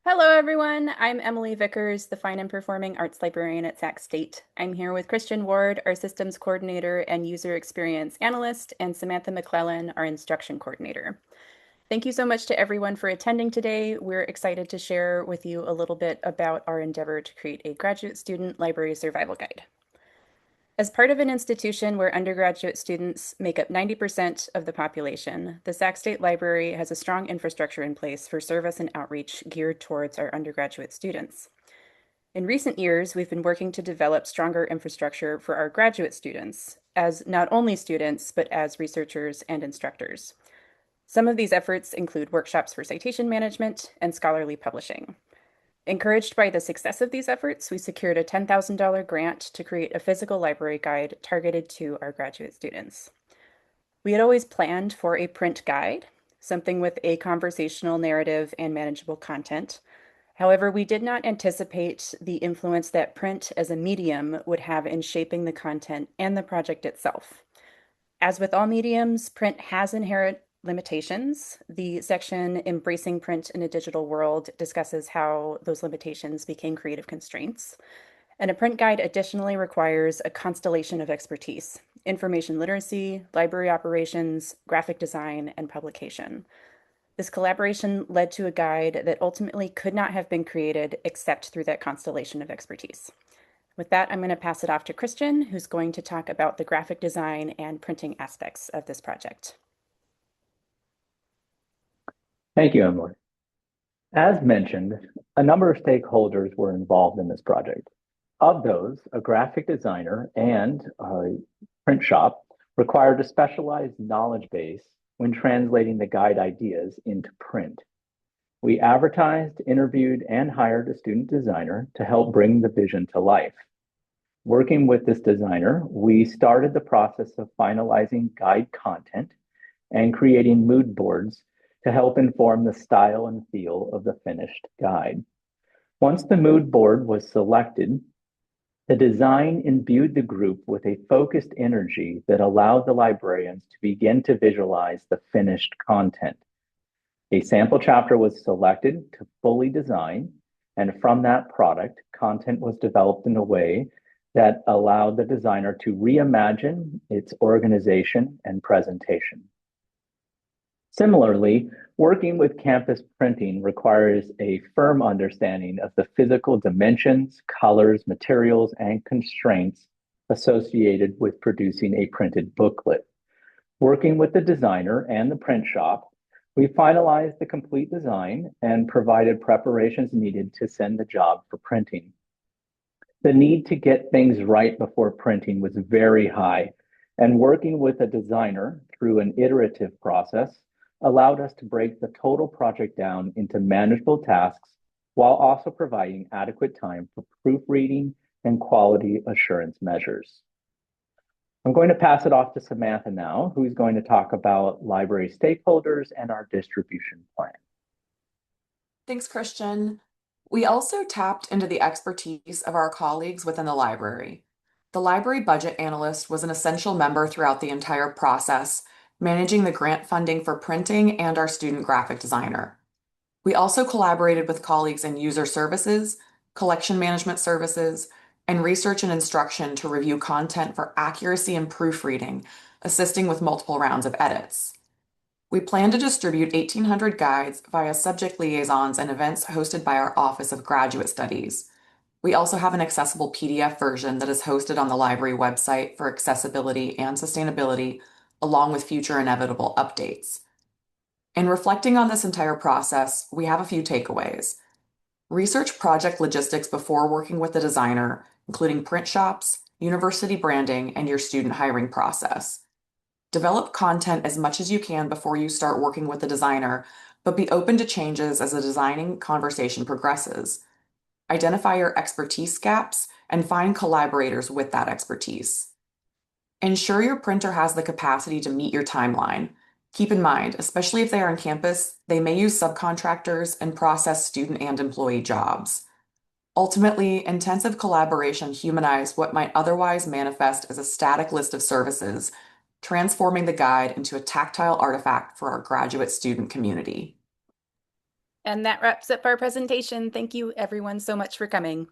Hello, everyone. I'm Emily Vickers, the Fine and Performing Arts Librarian at Sac State. I'm here with Christian Ward, our Systems Coordinator and User Experience Analyst, and Samantha McClellan, our Instruction Coordinator. Thank you so much to everyone for attending today. We're excited to share with you a little bit about our endeavor to create a graduate student library survival guide. As part of an institution where undergraduate students make up 90% of the population, the Sac State Library has a strong infrastructure in place for service and outreach geared towards our undergraduate students. In recent years, we've been working to develop stronger infrastructure for our graduate students, as not only students, but as researchers and instructors. Some of these efforts include workshops for citation management and scholarly publishing. Encouraged by the success of these efforts, we secured a $10,000 grant to create a physical library guide targeted to our graduate students. We had always planned for a print guide, something with a conversational narrative and manageable content. However, we did not anticipate the influence that print as a medium would have in shaping the content and the project itself. As with all mediums, print has inherent limitations. The section Embracing Print in a Digital World discusses how those limitations became creative constraints. And a print guide additionally requires a constellation of expertise: information literacy, library operations, graphic design, and publication. This collaboration led to a guide that ultimately could not have been created except through that constellation of expertise. With that, I'm going to pass it off to Christian, who's going to talk about the graphic design and printing aspects of this project. Thank you, Emily. As mentioned, a number of stakeholders were involved in this project. Of those, a graphic designer and a print shop required a specialized knowledge base when translating the guide ideas into print. We advertised, interviewed, and hired a student designer to help bring the vision to life. Working with this designer, we started the process of finalizing guide content and creating mood boards to help inform the style and feel of the finished guide. Once the mood board was selected, the design imbued the group with a focused energy that allowed the librarians to begin to visualize the finished content. A sample chapter was selected to fully design, and from that product, content was developed in a way that allowed the designer to reimagine its organization and presentation. Similarly, working with campus printing requires a firm understanding of the physical dimensions, colors, materials, and constraints associated with producing a printed booklet. Working with the designer and the print shop, we finalized the complete design and provided preparations needed to send the job for printing. The need to get things right before printing was very high, and working with a designer through an iterative process allowed us to break the total project down into manageable tasks while also providing adequate time for proofreading and quality assurance measures. I'm going to pass it off to Samantha now, who's going to talk about library stakeholders and our distribution plan. Thanks, Christian. We also tapped into the expertise of our colleagues within the library. The library budget analyst was an essential member throughout the entire process, managing the grant funding for printing and our student graphic designer. We also collaborated with colleagues in user services, collection management services, and research and instruction to review content for accuracy and proofreading, assisting with multiple rounds of edits. We plan to distribute 1,800 guides via subject liaisons and events hosted by our Office of Graduate Studies. We also have an accessible PDF version that is hosted on the library website for accessibility and sustainability, along with future inevitable updates. In reflecting on this entire process, we have a few takeaways. Research project logistics before working with the designer, including print shops, university branding, and your student hiring process. Develop content as much as you can before you start working with the designer, but be open to changes as the designing conversation progresses. Identify your expertise gaps and find collaborators with that expertise. Ensure your printer has the capacity to meet your timeline. Keep in mind, especially if they are on campus, they may use subcontractors and process student and employee jobs. Ultimately, intensive collaboration humanized what might otherwise manifest as a static list of services, transforming the guide into a tactile artifact for our graduate student community. And that wraps up our presentation. Thank you everyone so much for coming.